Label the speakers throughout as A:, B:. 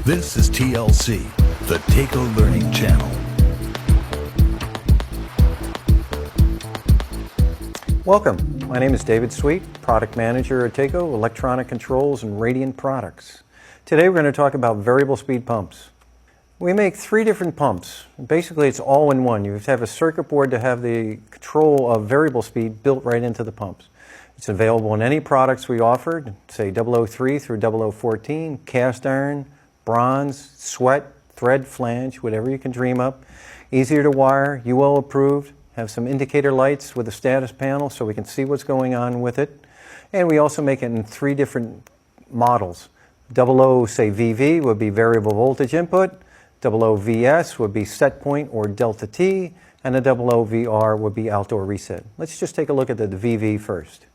A: This is TLC, the Taco Learning Channel.
B: Welcome. My name is David Sweet, Product Manager at Taco Electronic Controls and Radiant Products. Today we're going to talk about variable speed pumps. We make three different pumps. Basically it's all in one. You have to have a circuit board to have the control of variable speed built right into the pumps. It's available in any products we offered, say 003 through 0014, cast iron, bronze, sweat, thread, flange, whatever you can dream up. Easier to wire, UL approved, have some indicator lights with a status panel so we can see what's going on with it. And we also make it in three different models. 00, say VV, would be variable voltage input. 00VS would be set point or delta T, and a 00VR would be outdoor reset. Let's just take a look at the VV first.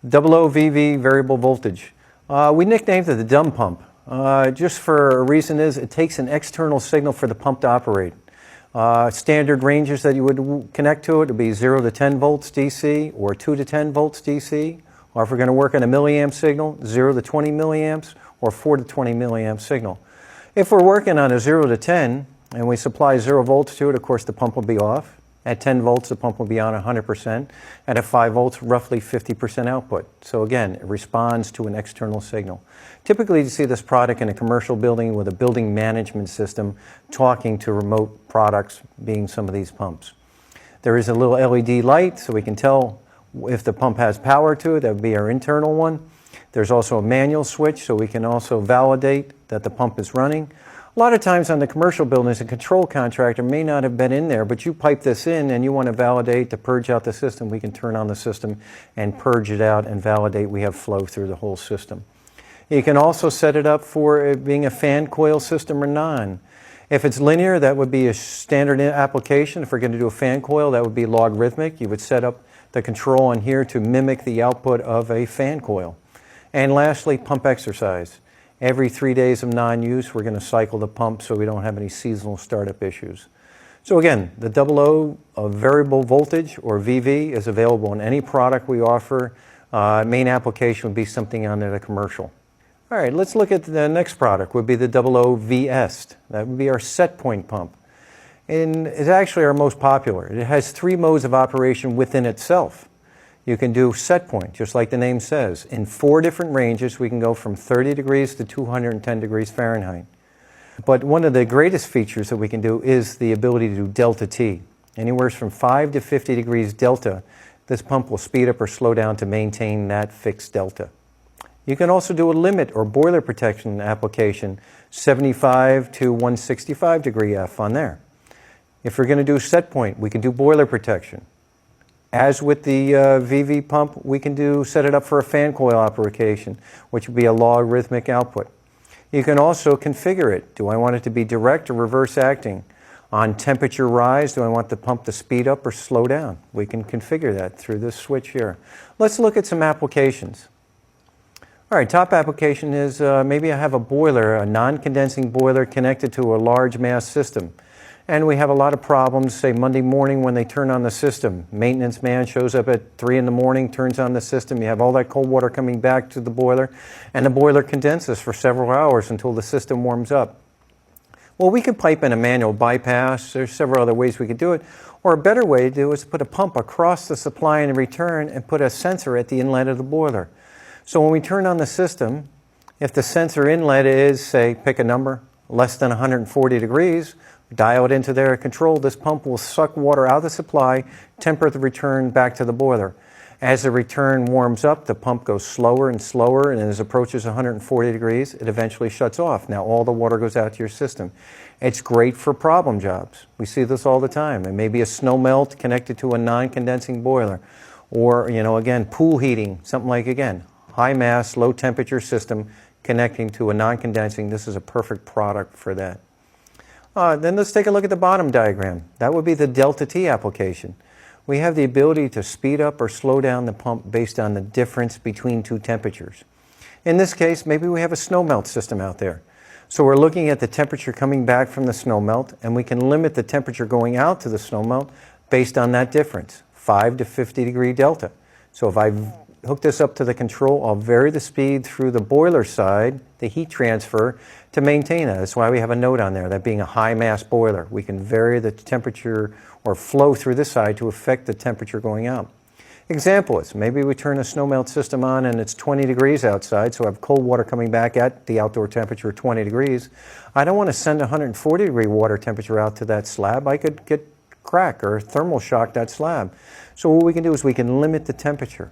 B: 00VV variable voltage. We nicknamed it the dumb pump. Just for a reason is it takes an external signal for the pump to operate. Standard ranges that you would connect to it would be 0 to 10 volts DC or 2 to 10 volts DC. Or if we're going to work on a milliamp signal, 0 to 20 milliamps or 4 to 20 milliamp signal. If we're working on a 0 to 10 and we supply 0 volts to it, of course the pump will be off. At 10 volts, the pump will be on 100%. And at 5 volts, roughly 50% output. So again, it responds to an external signal. Typically, you see this product in a commercial building with a building management system talking to remote products, being some of these pumps. There is a little LED light, so we can tell if the pump has power to it. That would be our internal one. There's also a manual switch, so we can also validate that the pump is running. A lot of times on the commercial buildings, a control contractor may not have been in there, but you pipe this in and you want to validate to purge out the system. We can turn on the system and purge it out and validate we have flow through the whole system. You can also set it up for it being a fan coil system or non. If it's linear, that would be a standard application. If we're going to do a fan coil, that would be logarithmic. You would set up the control on here to mimic the output of a fan coil. And lastly, pump exercise. Every 3 days of non-use, we're going to cycle the pump so we don't have any seasonal startup issues. So again, the 00 of variable voltage, or VV, is available in any product we offer. Main application would be something under the commercial. All right, let's look at the next product, would be the 00VS. That would be our set point pump. And it's actually our most popular. It has three modes of operation within itself. You can do set point, just like the name says. In 4 different ranges, we can go from 30 degrees to 210 degrees Fahrenheit. But one of the greatest features that we can do is the ability to do delta T. Anywhere from 5 to 50 degrees delta, this pump will speed up or slow down to maintain that fixed delta. You can also do a limit or boiler protection application, 75 to 165 degree F on there. If we're going to do set point, we can do boiler protection. As with the VV pump, we can set it up for a fan coil application, which would be a logarithmic output. You can also configure it. Do I want it to be direct or reverse acting? On temperature rise, do I want the pump to speed up or slow down? We can configure that through this switch here. Let's look at some applications. All right, top application is maybe I have a boiler, a non-condensing boiler connected to a large mass system. And we have a lot of problems, say Monday morning when they turn on the system. Maintenance man shows up at 3 in the morning, turns on the system. You have all that cold water coming back to the boiler, and the boiler condenses for several hours until the system warms up. Well, we could pipe in a manual bypass. There's several other ways we could do it. Or a better way to do it is put a pump across the supply and return and put a sensor at the inlet of the boiler. So when we turn on the system, if the sensor inlet is, say, pick a number, less than 140 degrees, dial it into their control, this pump will suck water out of the supply, temper the return back to the boiler. As the return warms up, the pump goes slower and slower, and as it approaches 140 degrees, it eventually shuts off. Now all the water goes out to your system. It's great for problem jobs. We see this all the time. There may be a snow melt connected to a non-condensing boiler. Or, again, pool heating, something like, again, high mass, low temperature system connecting to a non-condensing. This is a perfect product for that. Then let's take a look at the bottom diagram. That would be the delta T application. We have the ability to speed up or slow down the pump based on the difference between two temperatures. In this case, maybe we have a snow melt system out there. So we're looking at the temperature coming back from the snow melt, and we can limit the temperature going out to the snow melt based on that difference, 5 to 50 degree delta. So if I hook this up to the control, I'll vary the speed through the boiler side, the heat transfer, to maintain that. That's why we have a note on there, that being a high mass boiler. We can vary the temperature or flow through this side to affect the temperature going out. Example is, maybe we turn a snow melt system on and it's 20 degrees outside, so I have cold water coming back at the outdoor temperature of 20 degrees. I don't want to send 140 degree water temperature out to that slab. I could get crack or thermal shock that slab. So what we can do is we can limit the temperature.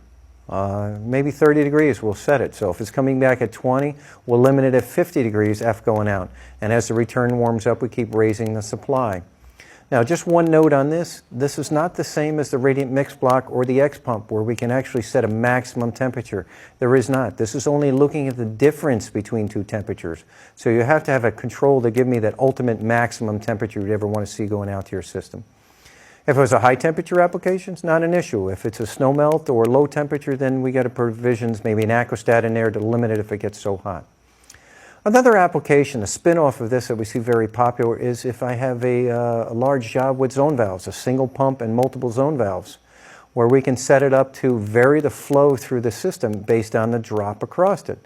B: Maybe 30 degrees, we'll set it. So if it's coming back at 20, we'll limit it at 50 degrees, F going out. And as the return warms up, we keep raising the supply. Now, just one note on this. This is not the same as the radiant mix block or the X pump, where we can actually set a maximum temperature. There is not. This is only looking at the difference between two temperatures. So you have to have a control to give me that ultimate maximum temperature you'd ever want to see going out to your system. If it was a high temperature application, it's not an issue. If it's a snow melt or low temperature, then we got provisions, maybe an aquastat in there to limit it if it gets so hot. Another application, a spin-off of this that we see very popular, is if I have a large job with zone valves, a single pump and multiple zone valves, where we can set it up to vary the flow through the system based on the drop across it.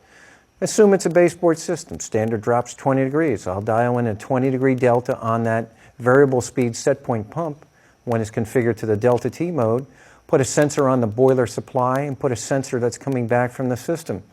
B: Assume it's a baseboard system. Standard drop's 20 degrees. I'll dial in a 20-degree delta on that variable speed set point pump when it's configured to the delta T mode, put a sensor on the boiler supply, and put a sensor that's coming back from the system.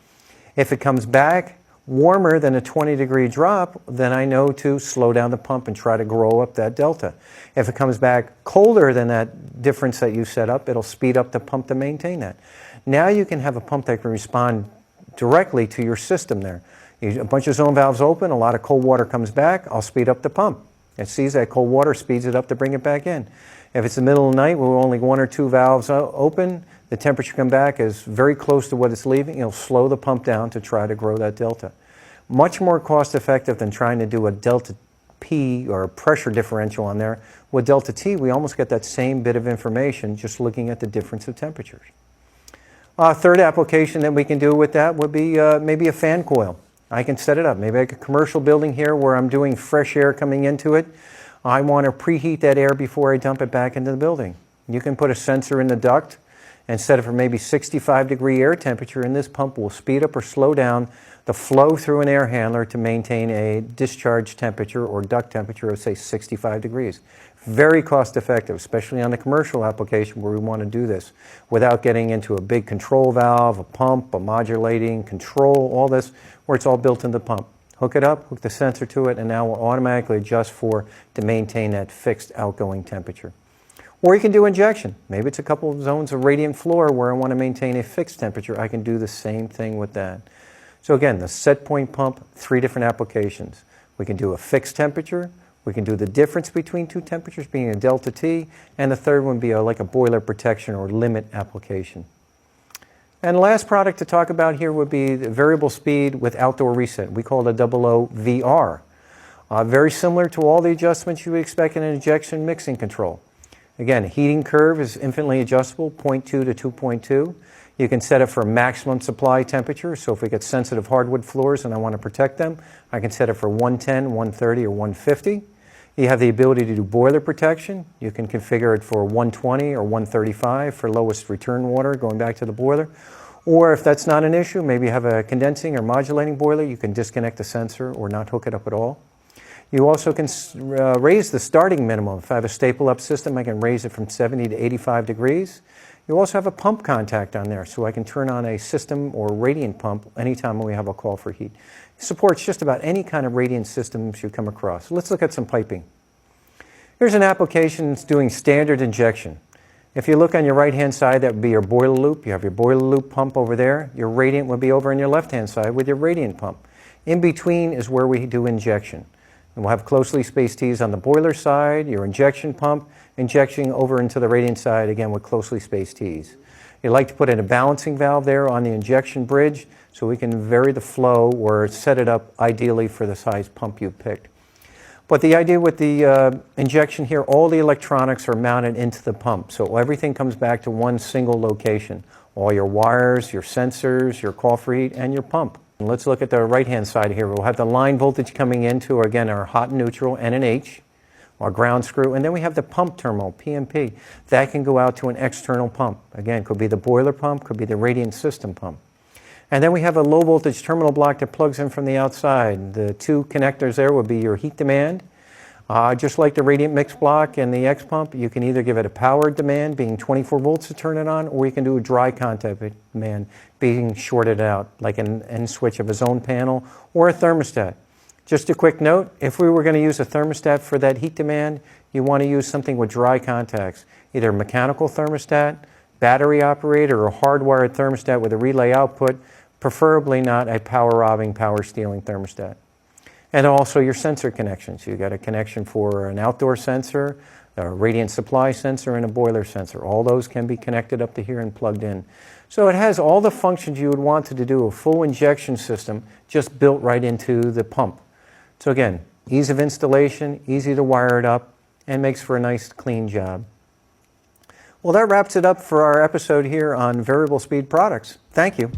B: If it comes back warmer than a 20-degree drop, then I know to slow down the pump and try to grow up that delta. If it comes back colder than that difference that you set up, it'll speed up the pump to maintain that. Now you can have a pump that can respond directly to your system there. A bunch of zone valves open, a lot of cold water comes back, I'll speed up the pump. It sees that cold water, speeds it up to bring it back in. If it's the middle of the night, we're only one or two valves open, the temperature come back is very close to what it's leaving, it'll slow the pump down to try to grow that delta. Much more cost effective than trying to do a delta P or a pressure differential on there. With delta T, we almost get that same bit of information just looking at the difference of temperatures. Third application that we can do with that would be maybe a fan coil. I can set it up. Maybe like a commercial building here where I'm doing fresh air coming into it. I want to preheat that air before I dump it back into the building. You can put a sensor in the duct and set it for maybe 65-degree air temperature, and this pump will speed up or slow down the flow through an air handler to maintain a discharge temperature or duct temperature of, say, 65 degrees. Very cost effective, especially on the commercial application where we want to do this without getting into a big control valve, a pump, a modulating control, all this, where it's all built into the pump. Hook it up, hook the sensor to it, and now we'll automatically adjust to maintain that fixed outgoing temperature. Or you can do injection. Maybe it's a couple of zones of radiant floor where I want to maintain a fixed temperature. I can do the same thing with that. So again, the set point pump, 3 different applications. We can do a fixed temperature. We can do the difference between two temperatures being a delta T, and the third one would be like a boiler protection or limit application. And the last product to talk about here would be the variable speed with outdoor reset. We call it a OOVR. Very similar to all the adjustments you would expect in an injection mixing control. Again, heating curve is infinitely adjustable, 0.2 to 2.2. You can set it for maximum supply temperature, so if we get sensitive hardwood floors and I want to protect them, I can set it for 110, 130, or 150. You have the ability to do boiler protection. You can configure it for 120 or 135 for lowest return water going back to the boiler. Or if that's not an issue, maybe you have a condensing or modulating boiler, you can disconnect the sensor or not hook it up at all. You also can raise the starting minimum. If I have a staple-up system, I can raise it from 70 to 85 degrees. You also have a pump contact on there, so I can turn on a system or radiant pump anytime we have a call for heat. It supports just about any kind of radiant systems you come across. Let's look at some piping. Here's an application that's doing standard injection. If you look on your right-hand side, that would be your boiler loop. You have your boiler loop pump over there. Your radiant would be over on your left-hand side with your radiant pump. In between is where we do injection. And we'll have closely spaced T's on the boiler side, your injection pump, injection over into the radiant side, again with closely spaced T's. You'd like to put in a balancing valve there on the injection bridge so we can vary the flow or set it up ideally for the size pump you picked. But the idea with the injection here, all the electronics are mounted into the pump, so everything comes back to one single location. All your wires, your sensors, your call for heat, and your pump. And let's look at the right-hand side here. We'll have the line voltage coming into, again, our hot and neutral, N and H. our ground screw, and then we have the pump terminal, PMP. That can go out to an external pump. Again, could be the boiler pump, could be the radiant system pump. And then we have a low voltage terminal block that plugs in from the outside. The two connectors there would be your heat demand. Just like the radiant mix block and the X pump, you can either give it a power demand, being 24 volts to turn it on, or you can do a dry contact demand, being shorted out, like an end switch of a zone panel or a thermostat. Just a quick note, if we were going to use a thermostat for that heat demand, you want to use something with dry contacts, either a mechanical thermostat, battery operated, or a hardwired thermostat with a relay output, preferably not a power robbing, power stealing thermostat. And also your sensor connections. You got a connection for an outdoor sensor, a radiant supply sensor, and a boiler sensor. All those can be connected up to here and plugged in. So it has all the functions you would want to do, a full injection system just built right into the pump. So again, ease of installation, easy to wire it up, and makes for a nice clean job. Well, that wraps it up for our episode here on variable speed products. Thank you.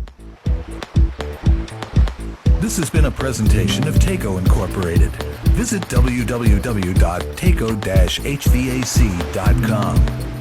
A: This has been a presentation of Taco Incorporated. Visit www.taco-hvac.com.